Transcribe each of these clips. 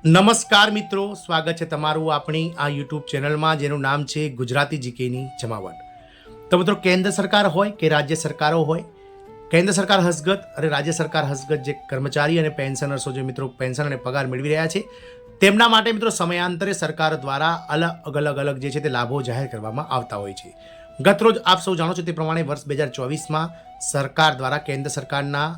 નમસ્કાર મિત્રો, સ્વાગત છે તમારું આપણી આ યુટ્યુબ ચેનલમાં જેનું નામ છે ગુજરાતી જીકેની જમાવટ। તો મિત્રો, કેન્દ્ર સરકાર હોય કે રાજ્ય સરકારો હોય, કેન્દ્ર સરકાર હસ્તગત અને રાજ્ય સરકાર હસ્તગત જે કર્મચારી અને પેન્શનર્સો જે મિત્રો પેન્શન અને પગાર મેળવી રહ્યા છે તેમના માટે મિત્રો સમયાંતરે સરકાર દ્વારા અલગ જે છે તે લાભો જાહેર કરવામાં આવતા હોય છે। ગતરોજ આપ સૌ જાણો છો તે પ્રમાણે વર્ષ 2024માં સરકાર દ્વારા કેન્દ્ર સરકારના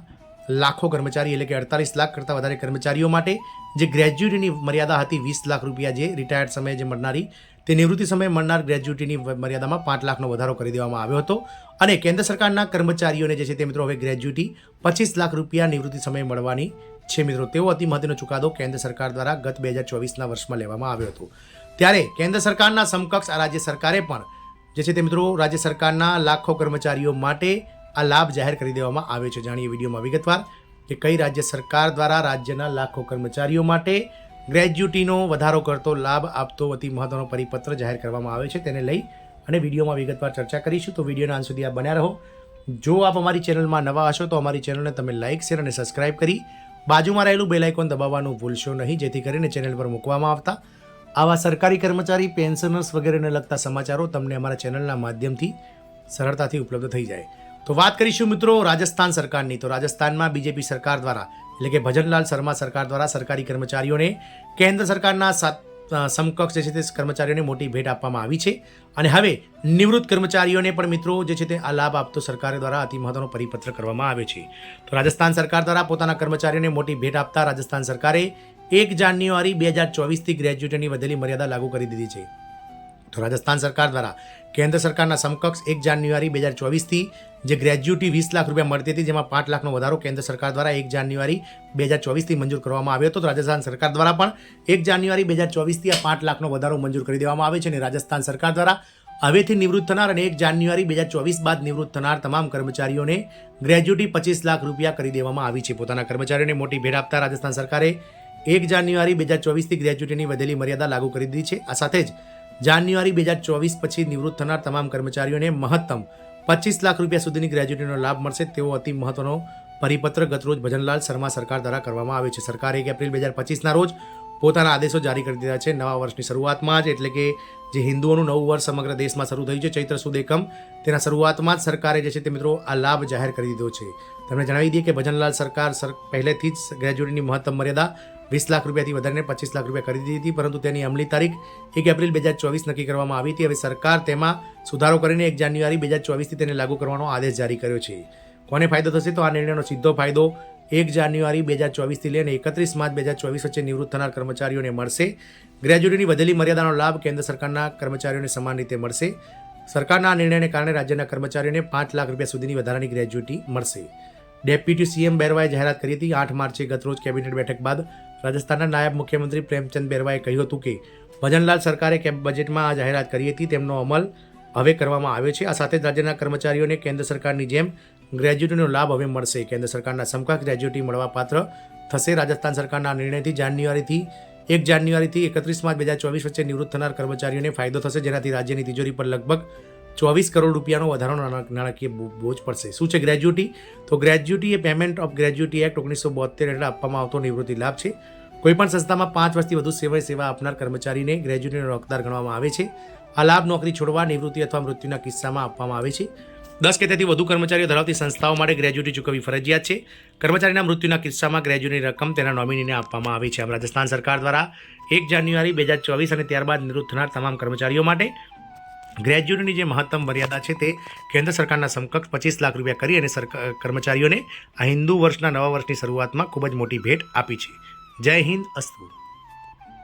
લાખો કર્મચારી એટલે કે 48 લાખ કરતાં વધારે કર્મચારીઓ માટે જે ગ્રેજ્યુટીની મર્યાદા હતી 20 લાખ રૂપિયા, જે રિટાયર્ડ સમયે જે મળનારી તે નિવૃત્તિ સમયે મળનાર ગ્રેજ્યુટીની મર્યાદામાં 5 લાખનો વધારો કરી દેવામાં આવ્યો હતો અને કેન્દ્ર સરકારના કર્મચારીઓને જે છે તે મિત્રો હવે ગ્રેજ્યુટી 25 લાખ રૂપિયા નિવૃત્તિ સમયે મળવાની છે મિત્રો। તેવો અતિ મહત્વનો ચુકાદો કેન્દ્ર સરકાર દ્વારા ગત 2024ના વર્ષમાં લેવામાં આવ્યો હતો। ત્યારે કેન્દ્ર સરકારના સમકક્ષ આ રાજ્ય સરકારે પણ જે છે તે મિત્રો રાજ્ય સરકારના લાખો કર્મચારીઓ માટે આ લાભ જાહેર કરી દેવામાં આવ્યો છે। જાણીએ વિડીયોમાં વિગતવાર કે કઈ રાજ્ય સરકાર દ્વારા રાજ્યના લાખો કર્મચારીઓ માટે ગ્રેજ્યુટીનો વધારો કરતો લાભ આપતો અતિ મહત્વનો પરિપત્ર જાહેર કરવામાં આવ્યો છે, તેને લઈ અને વિડીયોમાં વિગતવાર ચર્ચા કરીશું। તો વિડીયોના અંત સુધી આપ બન્યા રહો। જો આપ અમારી ચેનલમાં નવા હશો તો અમારી ચેનલને તમે લાઇક, શેર અને સબસ્ક્રાઇબ કરી બાજુમાં રહેલું બેલ આઇકોન દબાવવાનું ભૂલશો નહીં, જેથી કરીને ચેનલ પર મૂકવામાં આવતા આવા સરકારી કર્મચારી, પેન્શનર્સ વગેરેને લગતા સમાચારો તમને અમારા ચેનલના માધ્યમથી સરળતાથી ઉપલબ્ધ થઈ જાય। તો વાત કરીશું મિત્રો રાજસ્થાન સરકારની। તો રાજસ્થાનમાં બીજેપી સરકાર દ્વારા એટલે કે ભજનલાલ શર્મા સરકાર દ્વારા સરકારી કર્મચારીઓને કેન્દ્ર સરકારના સમકક્ષ જે છે તે કર્મચારીઓને મોટી ભેટ આપવામાં આવી છે અને હવે નિવૃત્ત કર્મચારીઓને પણ મિત્રો જે છે તે આ લાભ આપતો સરકાર દ્વારા અતિ મહત્વનો પરિપત્ર કરવામાં આવ્યો છે। તો રાજસ્થાન સરકાર દ્વારા પોતાના કર્મચારીઓને મોટી ભેટ આપતા રાજસ્થાન સરકારે 1 જાન્યુઆરી 2024થી ગ્રેજ્યુટીની વધેલી મર્યાદા લાગુ કરી દીધી છે। તો રાજસ્થાન સરકાર દ્વારા કેન્દ્ર સરકારના સમકક્ષ 1 જાન્યુઆરી 2024થી જે ગ્રેજ્યુટી 20 લાખ રૂપિયા મળતી હતી, જેમાં 5 લાખનો વધારો કેન્દ્ર સરકાર દ્વારા 1 જાન્યુઆરી 2024થી મંજૂર કરવામાં આવ્યો હતો। તો રાજસ્થાન સરકાર દ્વારા પણ 1 જાન્યુઆરી 2024થી આ 5 લાખનો વધારો મંજૂર કરી દેવામાં આવે છે અને રાજસ્થાન સરકાર દ્વારા હવેથી નિવૃત્ત થનાર અને 1 જાન્યુઆરી 2024 બાદ નિવૃત્ત થનાર તમામ કર્મચારીઓને ગ્રેજ્યુટી 25 લાખ રૂપિયા કરી દેવામાં આવી છે। પોતાના કર્મચારીઓને મોટી ભેટ આપતા રાજસ્થાન સરકારે 1 જાન્યુઆરી 2024થી ગ્રેજ્યુટીની વધેલી મર્યાદા લાગુ કરી દીધી છે। આ સાથે જ જાન્યુઆરી 2024 પછી નિવૃત્ત થનાર તમામ કર્મચારીઓને મહત્તમ 25 લાખ રૂપિયા સુધીની ગ્રેજ્યુટીનો લાભ મળશે તેવો અતિ મહત્વનો પરિપત્ર ગતરોજ ભજનલાલ શર્મા સરકાર દ્વારા કરવામાં આવ્યો છે। સરકારે 1 એપ્રિલ 2025ના રોજ પોતાના આદેશો જારી કરી દીધા છે। નવા વર્ષની શરૂઆતમાં જ એટલે કે જે હિન્દુઓનું નવું વર્ષ સમગ્ર દેશમાં શરૂ થયું છે ચૈત્ર સુદ એકમ, તેના શરૂઆતમાં જ સરકારે જે છે તે મિત્રો આ લાભ જાહેર કરી દીધો છે। તમને જણાવી દઈએ કે ભજનલાલ સરકાર પહેલેથી જ ગ્રેજ્યુટીની મહત્તમ મર્યાદા 20 લાખ રૂપિયાથી વધારીને 25 લાખ રૂપિયા કરી દીધી હતી, પરંતુ તેની અમલી તારીખ 1 એપ્રિલ 2024 નક્કી કરવામાં આવી હતી। હવે સરકાર તેમાં સુધારો કરીને 1 જાન્યુઆરી 2024થી તેને લાગુ કરવાનો આદેશ જારી કર્યો છે। કોને ફાયદો થશે? તો આ નિર્ણયનો સીધો ફાયદો 1 જાન્યુઆરી 2024થી લઈને 31 માર્ચ 2024 વચ્ચે નિવૃત્ત થનાર કર્મચારીઓને મળશે। ગ્રેજ્યુટીની વધેલી મર્યાદાનો લાભ કેન્દ્ર સરકારના કર્મચારીઓને સમાન રીતે મળશે। સરકારના આ નિર્ણયને કારણે રાજ્યના કર્મચારીઓને 5 લાખ રૂપિયા સુધીની વધારાની ગ્રેજ્યુટી મળશે। ડેપ્યુટી સીએમ બેરવાએ જાહેરાત કરી હતી। 8 માર્ચે ગતરોજ કેબિનેટ બેઠક બાદ રાજસ્થાનના નાયબ મુખ્યમંત્રી પ્રેમચંદ બેરવાએ કહ્યું હતું કે ભજનલાલ સરકારે બજેટમાં આ જાહેરાત કરી હતી, તેમનો અમલ હવે કરવામાં આવ્યો છે। આ સાથે જ રાજ્યના કર્મચારીઓને કેન્દ્ર સરકારની જેમ ગ્રેજ્યુટીનો લાભ હવે મળશે। કેન્દ્ર સરકારના સમકક્ષ ગ્રેજ્યુટી મળવાપાત્ર થશે। રાજસ્થાન સરકારના નિર્ણયથી 1 જાન્યુઆરીથી 31 માર્ચ 2024 વચ્ચે નિવૃત્ત થનાર કર્મચારીઓને ફાયદો થશે, જેનાથી રાજ્યની તિજોરી પર લગભગ 24 કરોડ રૂપિયાનો વધારાનો નાણાકીય બોજ પડશે। શું છે ગ્રેજ્યુટી? તો gratuity A payment of gratuity act 1972 હેઠળ આપવામાં આવતો નિવૃત્તિ લાભ છે। કોઈપણ સંસ્થામાં 5 વર્ષથી વધુ સેવા આપનાર કર્મચારીને ગ્રેજ્યુટીનો હકદાર ગણવામાં આવે છે। આ લાભ નોકરી છોડવા, નિવૃત્તિ અથવા મૃત્યુના કિસ્સામાં આપવામાં આવે છે। 10 કે તેથી વધુ કર્મચારીઓ ધરાવતી સંસ્થાઓ માટે ગ્રેજ્યુટી ચૂકવવી ફરજિયાત છે। કર્મચારીના મૃત્યુના કિસ્સામાં ગ્રેજ્યુટીની રકમ તેના નોમિનીને આપવામાં આવે છે। આમ રાજસ્થાન સરકાર દ્વારા 1 જાન્યુઆરી 2024 અને ત્યારબાદ નિવૃત્ત થનાર તમામ કર્મચારીઓ માટે ગ્રેજ્યુટીની જે મહત્તમ મર્યાદા છે તે કેન્દ્ર સરકારના સમકક્ષ 25 લાખ રૂપિયા કરી અને કર્મચારીઓને આ હિન્દુ વર્ષના નવા વર્ષની શરૂઆતમાં ખૂબ જ મોટી ભેટ આપી છે। જય હિન્દ, અસ્તુ।